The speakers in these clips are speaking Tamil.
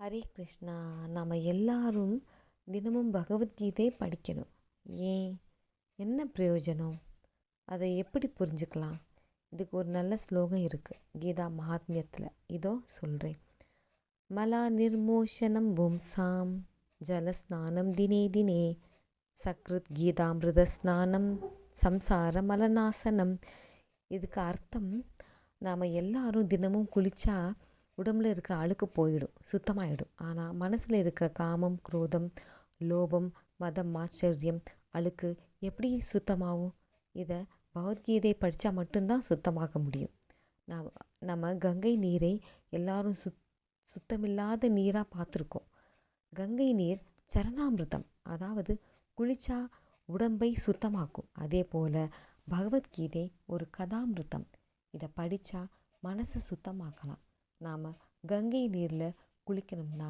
ஹரே கிருஷ்ணா. நாம் எல்லாரும் தினமும் பகவத்கீதை படிக்கணும். ஏன்? என்ன பிரயோஜனம்? அதை எப்படி புரிஞ்சுக்கலாம்? இதுக்கு ஒரு நல்ல ஸ்லோகம் இருக்குது கீதா மகாத்மியத்தில். இதோ சொல்கிறேன். மலா நிர்மோஷனம் பும்சாம் ஜலஸ்நானம் தினே தினே சக்ருத் கீதாமிருத ஸ்நானம் சம்சார மலநாசனம். இதுக்கு அர்த்தம், நாம் எல்லாரும் தினமும் குளித்தா உடம்புல இருக்கிற அழுக்கு போயிடும், சுத்தமாயிடும். ஆனால் மனசில் இருக்கிற காமம், குரோதம், லோபம், மதம், ஆச்சரியம், அழுக்கு எப்படி சுத்தமாகும்? இதை பகவத்கீதை படித்தா மட்டும்தான் சுத்தமாக்க முடியும். நம்ம கங்கை நீரை எல்லாரும் சுத்தமில்லாத நீராக பார்த்துருக்கோம். கங்கை நீர் சரணாமிர்தம், அதாவது குளிச்சா உடம்பை சுத்தமாக்கும். அதே போல் பகவத்கீதை ஒரு கதாமிர்தம். இதை படித்தா மனசை சுத்தமாக்கலாம். நாம் கங்கை நீரில் குளிக்கணும்னா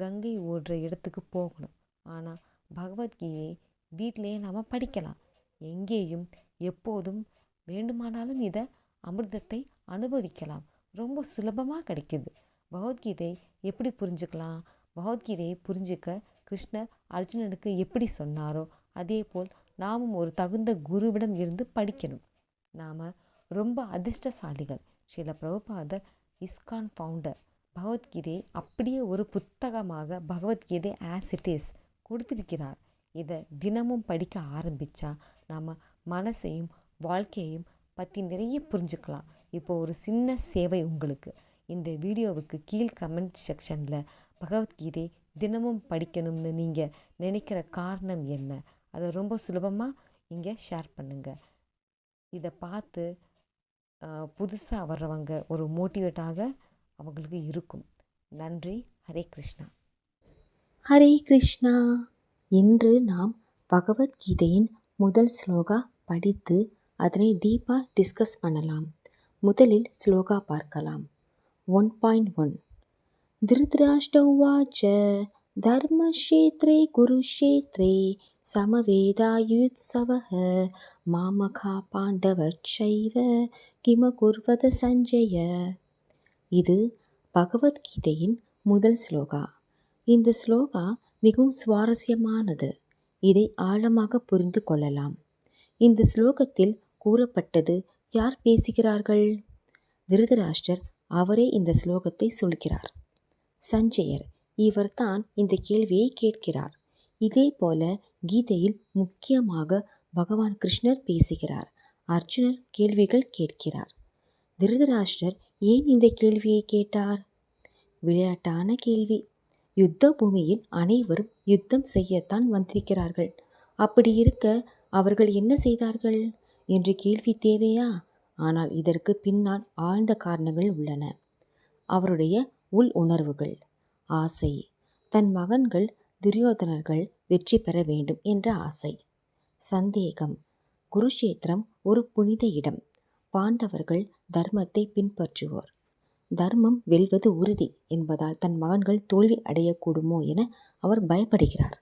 கங்கை ஓடுற இடத்துக்கு போகணும். ஆனால் பகவத்கீதையை வீட்டிலையே நாம் படிக்கலாம். எங்கேயும் எப்போதும் வேண்டுமானாலும் இதை அமிர்தத்தை அனுபவிக்கலாம். ரொம்ப சுலபமாக கிடைக்கிது. பகவத்கீதை எப்படி புரிஞ்சுக்கலாம்? பகவத்கீதையை புரிஞ்சுக்க கிருஷ்ணர் அர்ஜுனனுக்கு எப்படி சொன்னாரோ அதே போல் நாமும் ஒரு தகுந்த குருவிடம் இருந்து படிக்கணும். நாம் ரொம்ப அதிர்ஷ்டசாலிகள். ஸ்ரீல பிரபுபாதர் இஸ்கான் ஃபவுண்டர் பகவத்கீதையை அப்படியே ஒரு புத்தகமாக பகவத்கீதை ஆஸ் இட் இஸ் கொடுத்திருக்கிறார். இதை தினமும் படிக்க ஆரம்பித்தா நம்ம மனசையும் வாழ்க்கையையும் பற்றி நிறைய புரிஞ்சுக்கலாம். இப்போ ஒரு சின்ன சேவை உங்களுக்கு. இந்த வீடியோவுக்கு கீழ் கமெண்ட் செக்ஷனில் பகவத்கீதை தினமும் படிக்கணும்னு நீங்கள் நினைக்கிற காரணம் என்ன, அதை ரொம்ப சுலபமாக இங்கே ஷேர் பண்ணுங்கள். இதை பார்த்து புதுசாக வர்றவங்க ஒரு மோட்டிவேட்டாக அவங்களுக்கு இருக்கும். நன்றி. ஹரே கிருஷ்ணா. ஹரே கிருஷ்ணா. இன்று நாம் பகவத்கீதையின் முதல் ஸ்லோகா படித்து அதனை டீப்பாக டிஸ்கஸ் பண்ணலாம். முதலில் ஸ்லோகா பார்க்கலாம். 1.1 திருதராஷ்டிர உவாச்ச தர்மக்ஷேத்ரே குருக்ஷேத்ரே சமவேதாயுத்சவः மாமகா பாண்டவச்சைவ கிமகுர்வத சஞ்சய. இது பகவத்கீதையின் முதல் ஸ்லோகா. இந்த ஸ்லோகா மிகவும் சுவாரஸ்யமானது. இதை ஆழமாக புரிந்து கொள்ளலாம். இந்த ஸ்லோகத்தில் கூறப்பட்டது யார் பேசுகிறார்கள்? திருதராஷ்டிரர் அவரே இந்த ஸ்லோகத்தை சொல்கிறார். சஞ்சயர் இவர்தான் இந்த கேள்வியை கேட்கிறார். இதே போல கீதையில் முக்கியமாக பகவான் கிருஷ்ணர் பேசுகிறார். அர்ஜுனர் கேள்விகள் கேட்கிறார். திருதராஷ்டிரர் ஏன் இந்த கேள்வியை கேட்டார்? விளையாட்டான கேள்வி. யுத்த பூமியில் அனைவரும் யுத்தம் செய்யத்தான் வந்திருக்கிறார்கள். அப்படி இருக்க அவர்கள் என்ன செய்தார்கள் என்ற கேள்வி தேவையா? ஆனால் இதற்கு பின்னால் ஆழ்ந்த காரணங்கள் உள்ளன. அவருடைய உள் உணர்வுகள், ஆசை, தன் மகன்கள் துரியோதனர்கள் வெற்றி பெற வேண்டும் என்ற ஆசை, சந்தேகம். குருஷேத்திரம் ஒரு புனித இடம். பாண்டவர்கள் தர்மத்தை பின்பற்றுவோர். தர்மம் வெல்வது உறுதி என்பதால் தன் மகன்கள் தோல்வி அடையக்கூடுமோ என அவர் பயப்படுகிறார்.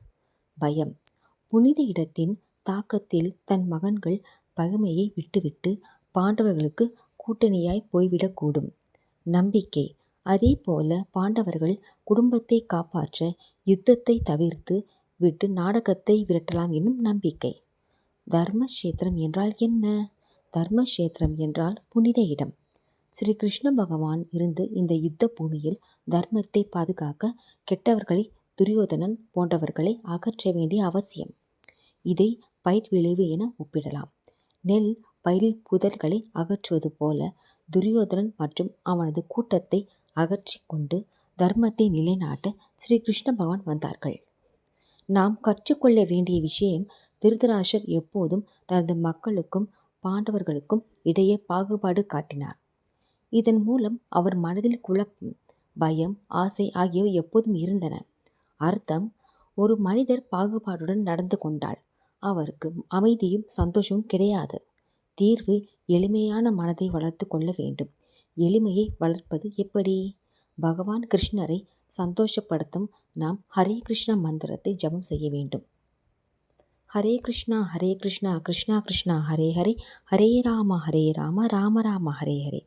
பயம். புனித இடத்தின் தாக்கத்தில் தன் மகன்கள் பகைமையை விட்டுவிட்டு பாண்டவர்களுக்கு கூட்டணியாய் போய்விடக்கூடும். நம்பிக்கை. அதே போல பாண்டவர்கள் குடும்பத்தை காப்பாற்ற யுத்தத்தை தவிர்த்து விட்டு நாடகத்தை விரட்டலாம் என்னும் நம்பிக்கை. தர்மக்ஷேத்திரம் என்றால் என்ன? தர்மக்ஷேத்திரம் என்றால் புனித இடம். ஸ்ரீ கிருஷ்ண பகவான் இருந்து இந்த யுத்த பூமியில் தர்மத்தை பாதுகாக்க கெட்டவர்களை, துரியோதனன் போன்றவர்களை அகற்ற வேண்டிய அவசியம். இதை பயிர் விளைவு என ஒப்பிடலாம். நெல் பயிரில் புதல்களை அகற்றுவது போல துரியோதனன் மற்றும் அவனது கூட்டத்தை அகற்றி கொண்டு தர்மத்தை நிலைநாட்ட ஸ்ரீ கிருஷ்ண பகவான் வந்தார்கள். நாம் கற்றுக்கொள்ள வேண்டிய விஷயம், திருதராஷ்டிரர் எப்போதும் தனது மக்களுக்கும் பாண்டவர்களுக்கும் இடையே பாகுபாடு காட்டினார். இதன் மூலம் அவர் மனதில் குழப்பம், பயம், ஆசை ஆகியவை எப்போதும் இருந்தன. அர்த்தம், ஒரு மனிதர் பாகுபாடுடன் நடந்து கொண்டால் அவருக்கு அமைதியும் சந்தோஷமும் கிடையாது. தீர்வு எளிமையான மனதை வளர்த்து கொள்ள வேண்டும். எளிமையை வளர்ப்பது எப்படி? பகவான் கிருஷ்ணரை சந்தோஷப்படுத்தும் நாம் ஹரே கிருஷ்ணா மந்திரத்தை ஜபம் செய்ய வேண்டும். ஹரே கிருஷ்ணா கிருஷ்ணா கிருஷ்ணா ஹரே ஹரே, ஹரே ராம ராம ராம ஹரே ஹரே.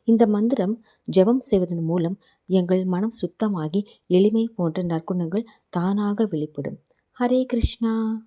இந்த மந்திரம் ஜெபம் செய்வதன் மூலம் எங்கள் மனம் சுத்தமாகி எளிமை போன்ற நற்குணங்கள் தானாக வெளிப்படும். ஹரே கிருஷ்ணா.